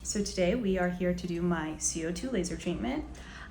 So today we are here to do my CO2 laser treatment.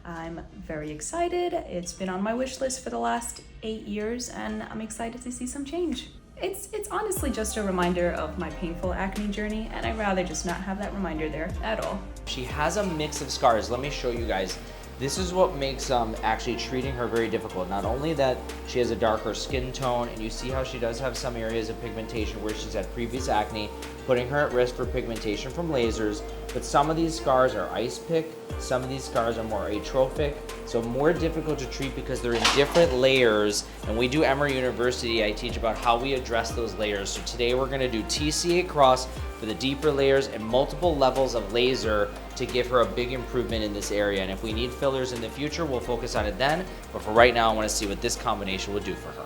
I'm very excited. It's been on my wish list for the last 8 years and I'm excited to see some change. It's honestly just a reminder of my painful acne journey, and I'd rather just not have that reminder there at all. She has a mix of scars. Let me show you guys. This is what makes actually treating her very difficult. Not only that she has a darker skin tone, and you see how she does have some areas of pigmentation where she's had previous acne, putting her at risk for pigmentation from lasers, but some of these scars are ice pick, some of these scars are more atrophic, so more difficult to treat because they're in different layers. And we do Emer University, I teach about how we address those layers. So today we're gonna do TCA cross for the deeper layers and multiple levels of laser to give her a big improvement in this area. And if we need fillers in the future, we'll focus on it then. But for right now, I wanna see what this combination will do for her.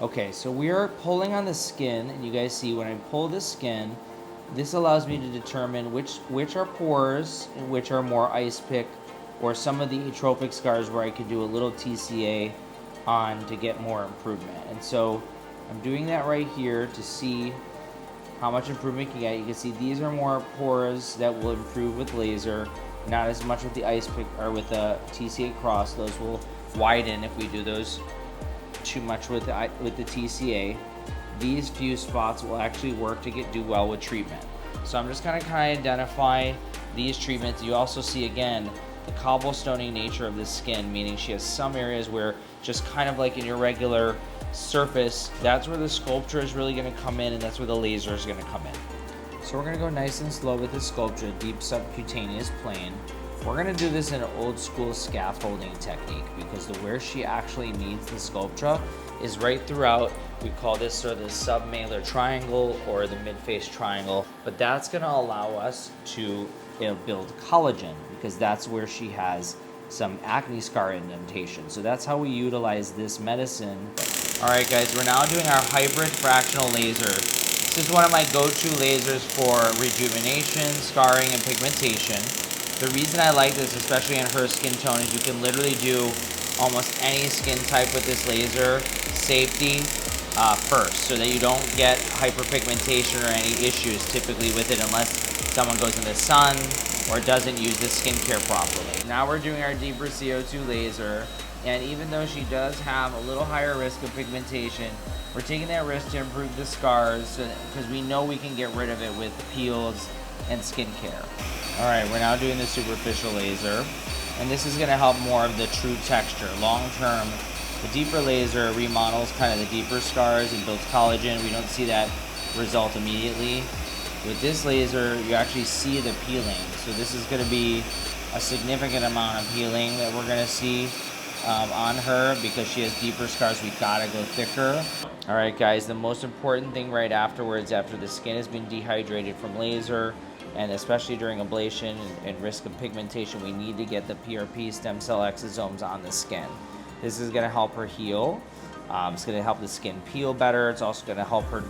Okay, so we are pulling on the skin, and you guys see when I pull the skin, this allows me to determine which are pores and which are more ice pick, or some of the atrophic scars where I could do a little TCA on to get more improvement. And so I'm doing that right here to see how much improvement you can get. You can see these are more pores that will improve with laser, not as much with the ice pick or with the TCA cross. Those will widen if we do those too much with the TCA. These few spots will actually work to do well with treatment. So I'm just gonna kind of identify these treatments. You also see again the cobblestone nature of the skin, meaning she has some areas where just kind of like in your regular surface, that's where the sculpture is really gonna come in, and that's where the laser is gonna come in. So we're gonna go nice and slow with the sculpture, deep subcutaneous plane. We're gonna do this in an old school scaffolding technique because where she actually needs the sculpture is right throughout. We call this sort of the submalar triangle or the mid-face triangle, but that's gonna allow us to build collagen because that's where she has some acne scar indentation. So that's how we utilize this medicine. All right, guys, we're now doing our hybrid fractional laser. This is one of my go-to lasers for rejuvenation, scarring, and pigmentation. The reason I like this, especially in her skin tone, is you can literally do almost any skin type with this laser, safety first, so that you don't get hyperpigmentation or any issues typically with it unless someone goes in the sun or doesn't use the skincare properly. Now we're doing our deeper CO2 laser, and even though she does have a little higher risk of pigmentation, we're taking that risk to improve the scars because we know we can get rid of it with peels and skincare. All right, we're now doing the superficial laser, and this is gonna help more of the true texture. Long term, the deeper laser remodels kind of the deeper scars and builds collagen. We don't see that result immediately. With this laser, you actually see the peeling. So this is gonna be a significant amount of healing that we're gonna see on her because she has deeper scars. We gotta go thicker. All right, guys, the most important thing right afterwards, after the skin has been dehydrated from laser, and especially during ablation and risk of pigmentation, we need to get the PRP stem cell exosomes on the skin. This is gonna help her heal. It's gonna help the skin peel better. It's also gonna help her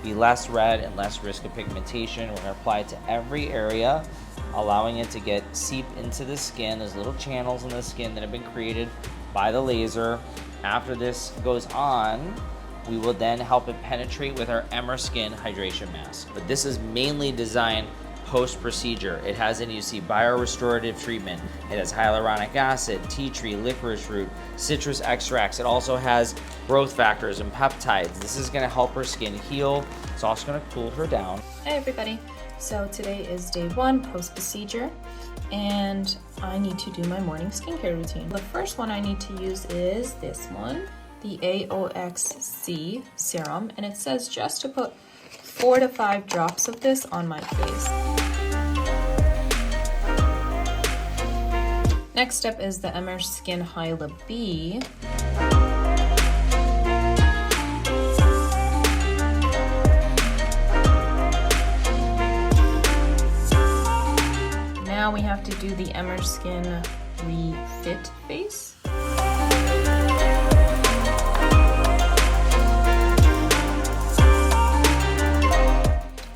be less red and less risk of pigmentation. We're gonna apply it to every area, allowing it to seep into the skin. There's little channels in the skin that have been created by the laser. After this goes on, we will then help it penetrate with our Emer Skin Hydration Mask. But this is mainly designed post-procedure. It has in, you see, biorestorative treatment. It has hyaluronic acid, tea tree, licorice root, citrus extracts. It also has growth factors and peptides. This is gonna help her skin heal. It's also gonna cool her down. Hey everybody. So today is day 1 post-procedure, and I need to do my morning skincare routine. The first one I need to use is this one, the AOXC serum, and it says just to put 4 to 5 drops of this on my face. Next step is the Emer Skin Hyla B. Now we have to do the Emer Skin Refit Face.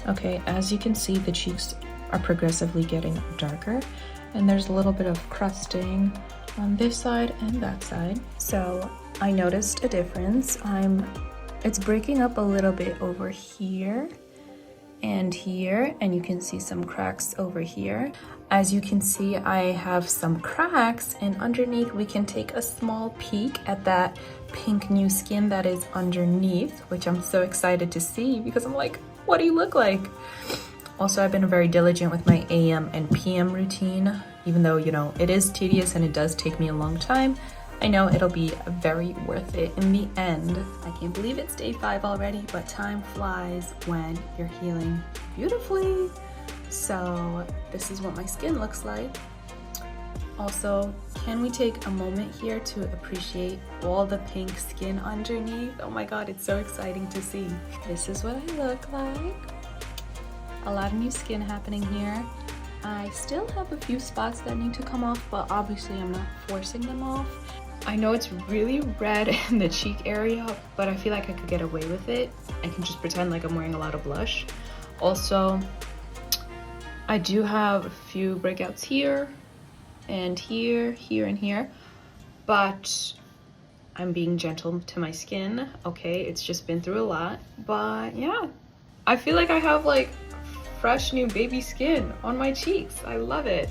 Okay, as you can see, the cheeks are progressively getting darker, and there's a little bit of crusting on this side and that side. So I noticed a difference. It's breaking up a little bit over here, and here, and you can see some cracks over here. As you can see, I have some cracks, and underneath we can take a small peek at that pink new skin that is underneath, which I'm so excited to see because I'm like, what do you look like? Also, I've been very diligent with my AM and PM routine, even though, you know, it is tedious and it does take me a long time. I know it'll be very worth it in the end. I can't believe it's day 5 already, but time flies when you're healing beautifully. So this is what my skin looks like. Also, can we take a moment here to appreciate all the pink skin underneath? Oh my God, it's so exciting to see. This is what I look like. A lot of new skin happening here. I still have a few spots that need to come off, but obviously I'm not forcing them off. I know it's really red in the cheek area, but I feel like I could get away with it. I can just pretend like I'm wearing a lot of blush. Also, I do have a few breakouts here and here, here and here, but I'm being gentle to my skin. Okay, it's just been through a lot, but yeah, I feel like I have like fresh new baby skin on my cheeks. I love it.